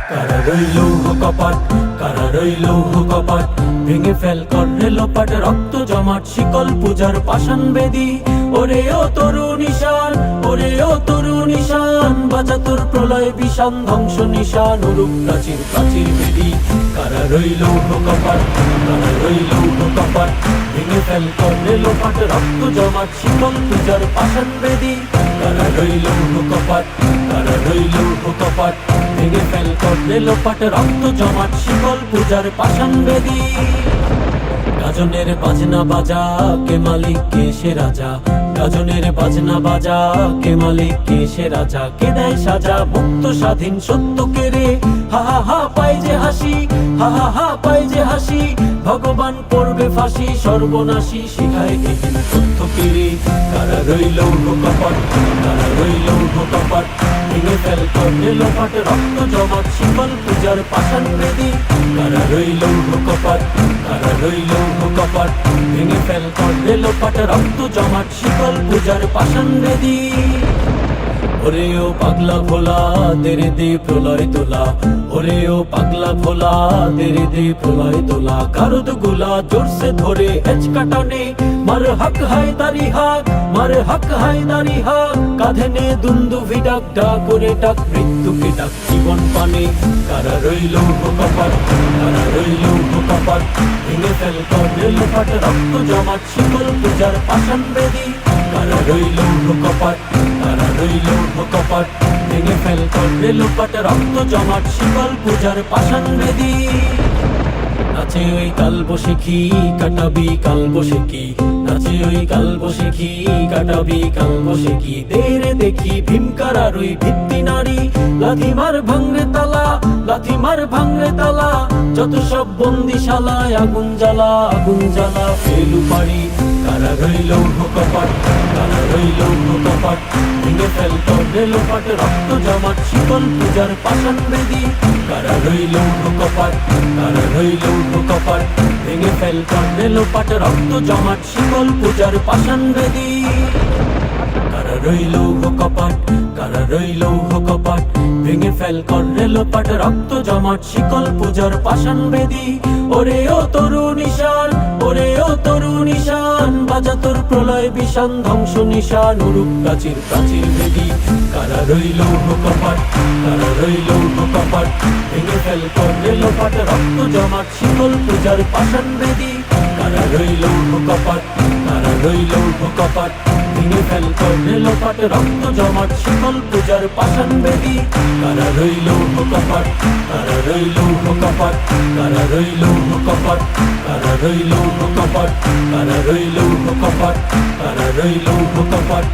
কারা রইল কপাট, কারা রইল কপাট, ভেঙে ফেল করে লোপাট, রক্ত জমাট শিকল পূজার পাষাণ বেদী। ওরে ও তরু নিশান, ওরে ও তরু নিশান, বাজা তোর প্রলয় বিষান, ধ্বংস নিশান, উরুপ প্রাচীর প্রাচীর বেদী। কারা রইল কপাট, কারা রইল কপাট, ভেঙে ফেল করে লোপাট, রক্ত জমাট শিকল পূজার পাষাণ বেদী। কারা রইল কপাট, কারা রইল কপাট, ভেঙে ফেল করে লোপাট, রক্ত জমাট শিকল পূজার পাষাণ বেদী। গাজনের বাজনা বাজা, কে মালিক কে সে রাজা, গাজনের বাজনা বাজা, কে মালিক কে সে রাজা, কে দেয় সাজা মুক্ত স্বাধীন সত্য কে রে। হা হা হা পাই যে হাসি, হা হা হা পাই যে হাসি, ভগবান পড়বে ফাঁসি, সর্বনাশী শিখায় এহীন তথ্য কে রে। কারা রইল কপাট, কারা রইল কপাট, ভেঙে ফেল করে লোপাট, রক্ত জমাট শিকল পূজার পাষাণ বেদী। কারা রইল কপাট, কারা রইল কপাট, ভেঙে ফেল করে লোপাট, রক্ত জমাট শিকল পূজার পাষাণ বেদী। ওরে ও পাগলা ভোলা, দেরে দে প্রলয় তোলা, ওরে ও পাগলা ভোলা, দেরে দে প্রলয় তোলা, কারুদ গুলা জোরসে ধরে হেঁচকা টানে, মার হক হায় দারি হাক, মার হক হায় দারি হাক, কাঁধে নে দুন্দুভি ডাক, ডাক করে ডাক মৃত্যুকে ডাক জীবন পানে। কারা রইল কপাট, কারা রইল কপাট, ভেঙে ফেল করে লোপাট, রক্ত জমাট শিকল পূজার পাষাণ বেদী। কারা রইল কপাট, কারা রইল কপাট, ভেঙে ফেল করে লোপাট, রক্ত জমাট শিকল পূজার পাষাণ বেদী। নাচে ওই কাল বসেখি, কাটাবি কাল বসেখি, নাচে ওই কাল বসেখি, কাটাবি কাল বসেখি, দেরে দেখি ভীমকারার ওই ভিত্তি নারী, লাথি মার ভাঙরে তালা, লাথি মার ভাঙরে তালা, যত সব বন্দিশালায় আগুন জ্বালা, আগুন জ্বালা ফেলু পারি। কারা রইল কপাট, কারা রইল কপাট, ভেঙে ফেল করে লোপাট, রক্ত জমাট শিকল পূজার পাষাণ বেদী। কারা রইল কপাট, কারা রইল কপাট, ভেঙে ফেল করে লোপাট, রক্ত জমাট শিকল পূজার পাষাণ বেদী। কারা রইল কপাট, কারা রইল কপাট, ভেঙে ফেল করে লোপাট, রক্ত জমাট শিকল পূজার পাষাণ বেদী। ওরে ও তরু নিশান, ওরে ও তরু নিশান, বাজা তোর প্রলয় বিষান, ধ্বংস নিশান, উরুপ প্রাচীর প্রাচীর বেদী। কারা রইল কপাট, কারা রইল কপাট, ভেঙে ফেল করে লোপাট, রক্ত জমাট শিকল পূজার পাষাণ বেদী। কারা রইল কপাট, কারা রইল কপাট, ভেঙে ফেল করে লোপাট, রক্ত জমাট শিকল পূজার পাষাণ বেদী। কারা রইল কপাট, কারা রইল কপাট, কারা রইল কপাট, কারা রইল কপাট, কারা রইল কপাট, কারা রইল কপাট।